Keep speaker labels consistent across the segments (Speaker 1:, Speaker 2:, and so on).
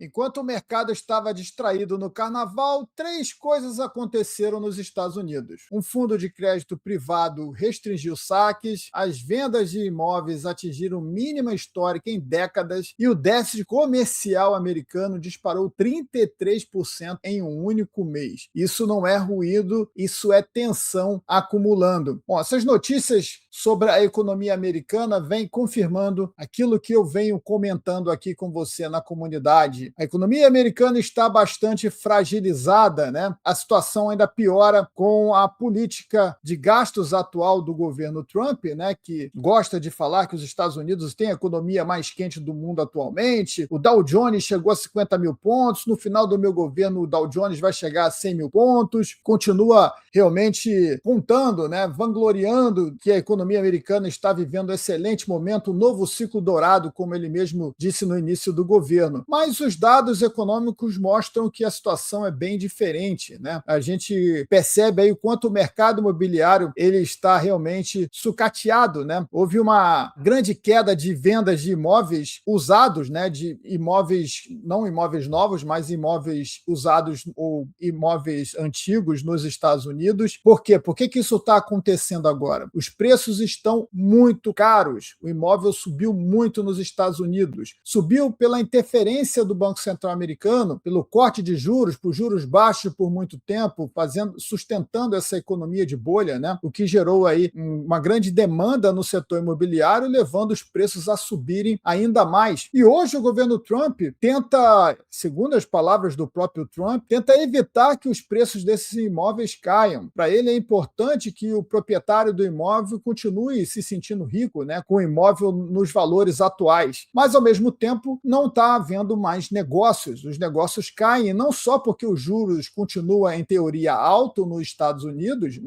Speaker 1: Enquanto o mercado estava distraído no carnaval, três coisas aconteceram nos Estados Unidos. Um fundo de crédito privado restringiu saques, as vendas de imóveis atingiram mínima histórica em décadas e o déficit comercial americano disparou 33% em um único mês. Isso não é ruído, isso é tensão acumulando. Bom, essas notícias sobre a economia americana vêm confirmando aquilo que eu venho comentando aqui com você na comunidade. A economia americana está bastante fragilizada, né? A situação ainda piora com a política de gastos atual do governo Trump, né? Que gosta de falar que os Estados Unidos têm a economia mais quente do mundo atualmente. O Dow Jones chegou a 50 mil pontos. No final do meu governo, o Dow Jones vai chegar a 100 mil pontos. Continua realmente contando, né? Vangloriando que a economia americana está vivendo um excelente momento, um novo ciclo dourado, como ele mesmo disse no início do governo. Mas os dados econômicos mostram que a situação é bem diferente, né? A gente percebe aí o quanto o mercado imobiliário ele está realmente sucateado, né? Houve uma grande queda de vendas de imóveis usados, né? De imóveis, não imóveis novos, mas imóveis usados ou imóveis antigos nos Estados Unidos. Por quê? Por que isso está acontecendo agora? Os preços estão muito caros. O imóvel subiu muito nos Estados Unidos. Subiu pela interferência do Banco Central americano, pelo corte de juros, por juros baixos por muito tempo, sustentando essa economia de bolha, né? O que gerou aí uma grande demanda no setor imobiliário, levando os preços a subirem ainda mais. E hoje o governo Trump tenta, segundo as palavras do próprio Trump, tenta evitar que os preços desses imóveis caiam. Para ele é importante que o proprietário do imóvel continue se sentindo rico, né, com o imóvel nos valores atuais. Mas, ao mesmo tempo, não está havendo mais negócios. Os negócios caem, não só porque os juros continuam, em teoria, alto nos Estados Unidos,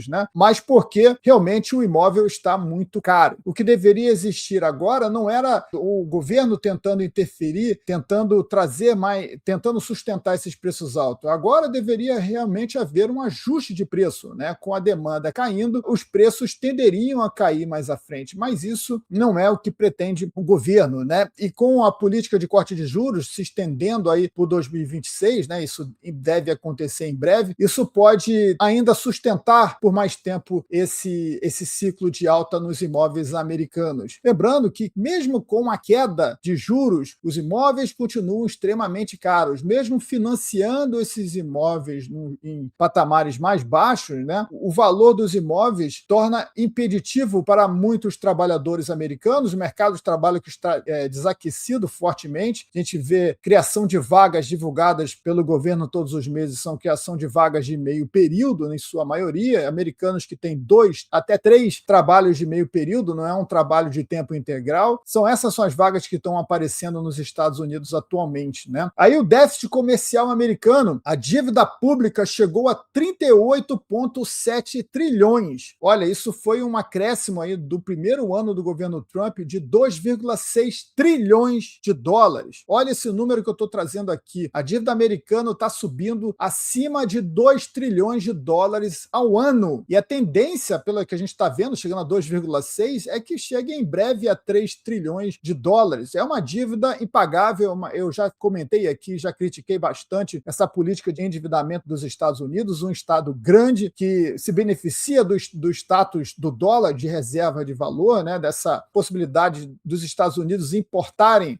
Speaker 1: né, mas porque realmente o imóvel está muito caro. O que deveria existir agora não era o governo tentando interferir, tentando trazer mais, tentando sustentar esses preços altos. Agora deveria realmente haver um ajuste de preço, né? Com a demanda caindo, os preços tenderiam a cair mais à frente, mas isso não é o que pretende o governo, né? E com a política de corte de juros se estendendo aí por 2026, né? Isso deve acontecer em breve, isso pode ainda sustentar por mais tempo esse ciclo de alta nos imóveis americanos. Lembrando que mesmo com a queda de juros, os imóveis continuam extremamente caros, mesmo financiando esses imóveis em patamares mais baixos, né? O valor dos imóveis torna impeditivo para muitos trabalhadores americanos, o mercado de trabalho que está desaquecido fortemente. A gente vê criação de vagas divulgadas pelo governo todos os meses, são criação de vagas de meio período, em sua maioria, americanos que têm 2 até 3 trabalhos de meio período, não é um trabalho de tempo integral. Essas são as vagas que estão aparecendo nos Estados Unidos atualmente, né? Aí o déficit comercial americano, a dívida pública chegou a 38,7 trilhões. Olha, isso foi um acréscimo aí do primeiro ano do governo Trump de 2,6 trilhões de dólares. Olha esse número que eu estou trazendo aqui. A dívida americana está subindo acima de 2 trilhões de dólares ao ano. E a tendência, pelo que a gente está vendo, chegando a 2,6, é que chegue em breve a 3 trilhões de dólares. É uma dívida impagável. Eu já comentei aqui, já critiquei bastante essa política de endividamento dos Estados Unidos, um estado grande que se beneficia do status do dólar de reserva de valor, né, dessa possibilidade dos Estados Unidos exportarem,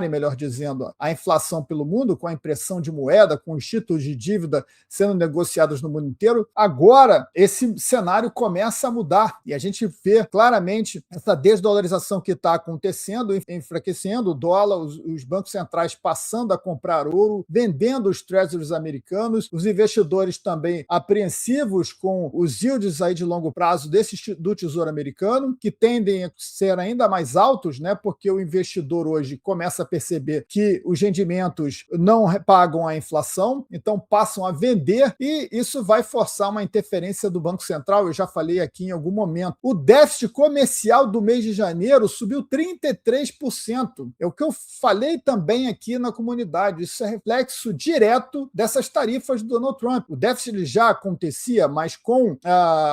Speaker 1: melhor dizendo, a inflação pelo mundo, com a impressão de moeda, com os títulos de dívida sendo negociados no mundo inteiro. Agora, esse cenário começa a mudar e a gente vê claramente essa desdolarização que está acontecendo, enfraquecendo o dólar, os bancos centrais passando a comprar ouro, vendendo os treasuries americanos, os investidores também apreensivos com os yields aí de longo prazo do Tesouro Americano, que tendem a ser ainda mais altos, né, porque o investidor hoje começa a perceber que os rendimentos não pagam a inflação, então passam a vender e isso vai forçar uma interferência do Banco Central. Eu já falei aqui em algum momento. O déficit comercial do mês de janeiro subiu 33%. É o que eu falei também aqui na comunidade. Isso é reflexo direto dessas tarifas do Donald Trump. O déficit já acontecia, mas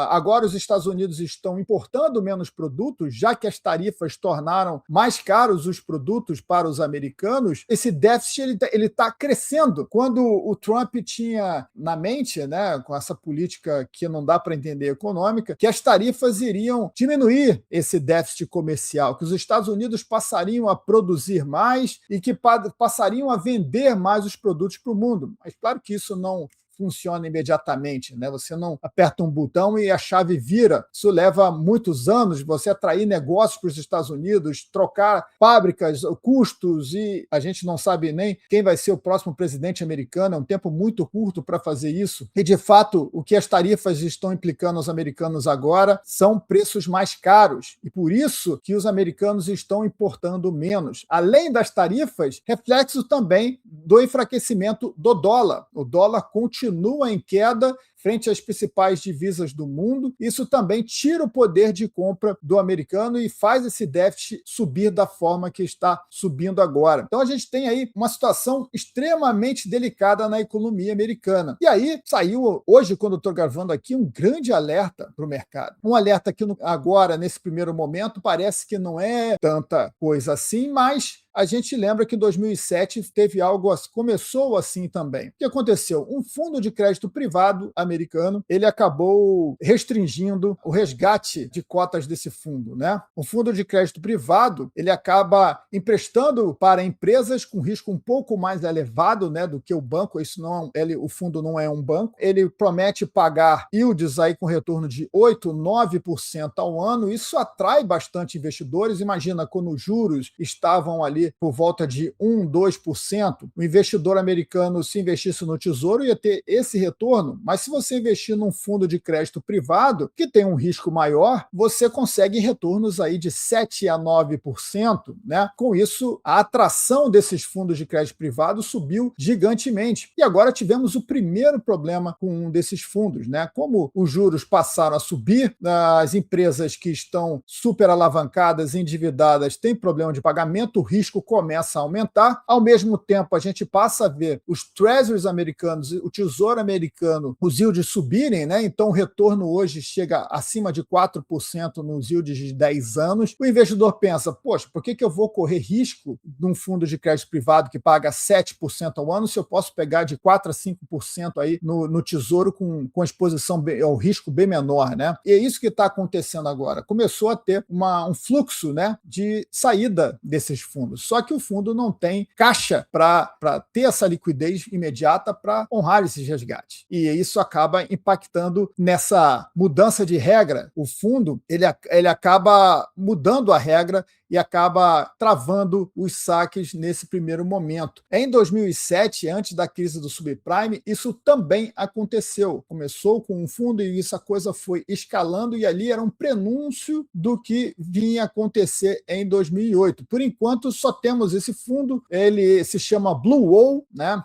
Speaker 1: agora os Estados Unidos estão importando menos produtos, já que as tarifas tornaram mais caros os produtos para os americanos. americanos, esse déficit ele está crescendo. Quando o Trump tinha na mente, né, com essa política que não dá para entender econômica, que as tarifas iriam diminuir esse déficit comercial, que os Estados Unidos passariam a produzir mais e que passariam a vender mais os produtos para o mundo. Mas claro que isso não funciona imediatamente, né? Você não aperta um botão e a chave vira. Isso leva muitos anos, você atrair negócios para os Estados Unidos, trocar fábricas, custos, e a gente não sabe nem quem vai ser o próximo presidente americano, é um tempo muito curto para fazer isso. E, de fato, o que as tarifas estão implicando aos americanos agora são preços mais caros, e por isso que os americanos estão importando menos. Além das tarifas, reflexo também do enfraquecimento do dólar. O dólar continua em queda frente às principais divisas do mundo. Isso também tira o poder de compra do americano e faz esse déficit subir da forma que está subindo agora. Então a gente tem aí uma situação extremamente delicada na economia americana. E aí saiu hoje, quando eu estou gravando aqui, um grande alerta para o mercado. Um alerta que agora, nesse primeiro momento, parece que não é tanta coisa assim, mas a gente lembra que em 2007 teve algo, começou assim também. O que aconteceu? Um fundo de crédito privado americano, ele acabou restringindo o resgate de cotas desse fundo, né? O fundo de crédito privado, ele acaba emprestando para empresas com risco um pouco mais elevado, né, do que o banco. Isso não, o fundo não é um banco. Ele promete pagar yields aí com retorno de 8, 9% ao ano. Isso atrai bastante investidores. Imagina quando os juros estavam ali por volta de 1, 2%, o investidor americano, se investisse no Tesouro, ia ter esse retorno, mas se você investir num fundo de crédito privado, que tem um risco maior, você consegue retornos aí de 7 a 9%, né? Com isso, a atração desses fundos de crédito privado subiu gigantemente. E agora tivemos o primeiro problema com um desses fundos, né? Como os juros passaram a subir, as empresas que estão super alavancadas, endividadas, têm problema de pagamento, o risco começa a aumentar. Ao mesmo tempo, a gente passa a ver os treasuries americanos, o tesouro americano, os yields subirem, né? Então o retorno hoje chega acima de 4% nos yields de 10 anos. O investidor pensa, poxa, por que eu vou correr risco num fundo de crédito privado que paga 7% ao ano se eu posso pegar de 4% a 5% aí no tesouro com exposição ao risco bem menor, né? E é isso que está acontecendo agora. Começou a ter um fluxo, né, de saída desses fundos. Só que o fundo não tem caixa para ter essa liquidez imediata para honrar esses resgates. E isso acaba impactando nessa mudança de regra. O fundo ele acaba mudando a regra e acaba travando os saques nesse primeiro momento. Em 2007, antes da crise do subprime, isso também aconteceu. Começou com um fundo e essa coisa foi escalando e ali era um prenúncio do que vinha acontecer em 2008. Por enquanto, só temos esse fundo, ele se chama Blue Wall, né?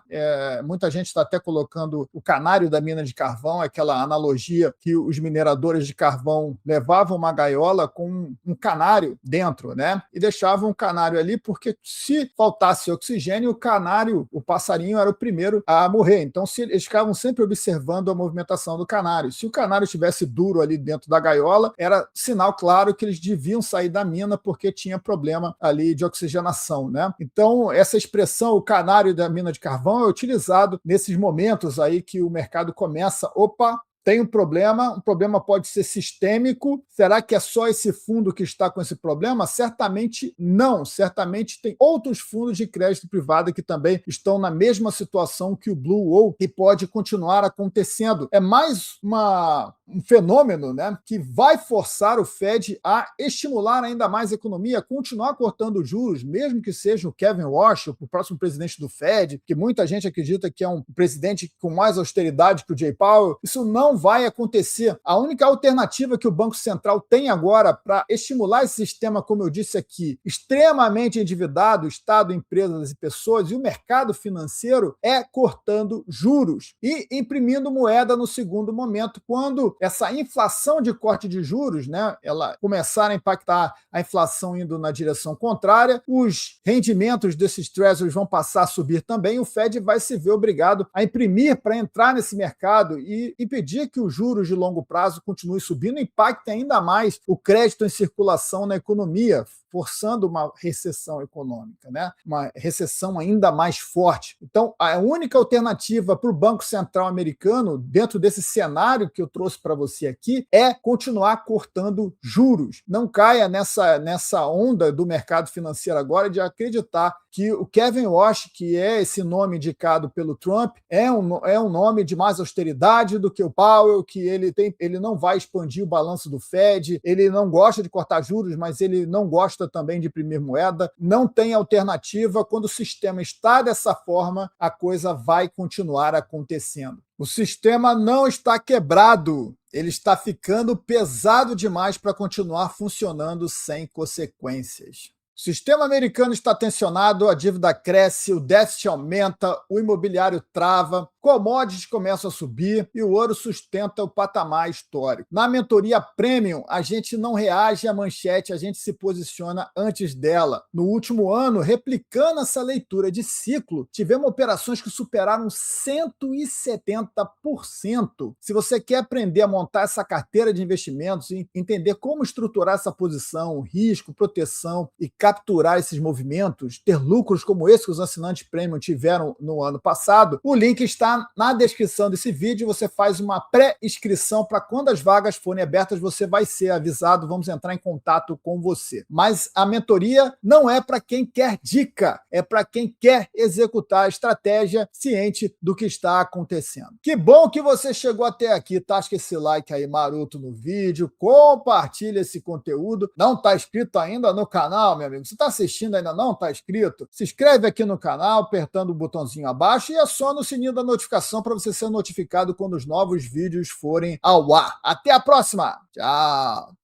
Speaker 1: Muita gente está até colocando o canário da mina de carvão, aquela analogia que os mineradores de carvão levavam uma gaiola com um canário dentro, né? E deixavam o canário ali porque se faltasse oxigênio, o passarinho era o primeiro a morrer. Então eles ficavam sempre observando a movimentação do canário. Se o canário estivesse duro ali dentro da gaiola, era sinal claro que eles deviam sair da mina porque tinha problema ali de oxigenação, né? Então essa expressão, o canário da mina de carvão, é utilizado nesses momentos aí que o mercado começa, tem um problema pode ser sistêmico. Será que é só esse fundo que está com esse problema? Certamente não. Certamente tem outros fundos de crédito privado que também estão na mesma situação que o Blue Wall e pode continuar acontecendo. É mais um fenômeno, né, que vai forçar o Fed a estimular ainda mais a economia, continuar cortando juros, mesmo que seja o Kevin Warsh, o próximo presidente do Fed, que muita gente acredita que é um presidente com mais austeridade que o Jay Powell. Isso não vai acontecer. A única alternativa que o Banco Central tem agora para estimular esse sistema, como eu disse aqui, extremamente endividado, Estado, empresas e pessoas, e o mercado financeiro, é cortando juros e imprimindo moeda no segundo momento, quando essa inflação de corte de juros, né, ela começar a impactar a inflação indo na direção contrária, os rendimentos desses treasuries vão passar a subir também, o Fed vai se ver obrigado a imprimir para entrar nesse mercado e impedir que os juros de longo prazo continuem subindo, impacte ainda mais o crédito em circulação na economia, forçando uma recessão econômica, né? Uma recessão ainda mais forte. Então, a única alternativa para o Banco Central americano, dentro desse cenário que eu trouxe para você aqui, é continuar cortando juros. Não caia nessa onda do mercado financeiro agora de acreditar que o Kevin Walsh, que é esse nome indicado pelo Trump, é um nome de mais austeridade do que o Powell, que ele não vai expandir o balanço do Fed, ele não gosta de cortar juros, mas ele não gosta também de imprimir moeda, não tem alternativa. Quando o sistema está dessa forma, a coisa vai continuar acontecendo. O sistema não está quebrado, ele está ficando pesado demais para continuar funcionando sem consequências. O sistema americano está tensionado, a dívida cresce, o déficit aumenta, o imobiliário trava, commodities começam a subir e o ouro sustenta o patamar histórico. Na mentoria Premium, a gente não reage à manchete, a gente se posiciona antes dela. No último ano, replicando essa leitura de ciclo, tivemos operações que superaram 170%. Se você quer aprender a montar essa carteira de investimentos e entender como estruturar essa posição, risco, proteção e capturar esses movimentos, ter lucros como esse que os assinantes Premium tiveram no ano passado, o link está na descrição desse vídeo. Você faz uma pré-inscrição para quando as vagas forem abertas, você vai ser avisado, vamos entrar em contato com você. Mas a mentoria não é para quem quer dica, é para quem quer executar a estratégia ciente do que está acontecendo. Que bom que você chegou até aqui, tasca esse like aí maroto no vídeo, compartilha esse conteúdo. Não está inscrito ainda no canal, meu amigo? Você está assistindo e ainda não está inscrito? Se inscreve aqui no canal, apertando o botãozinho abaixo e é só no sininho da notificação para você ser notificado quando os novos vídeos forem ao ar. Até a próxima! Tchau!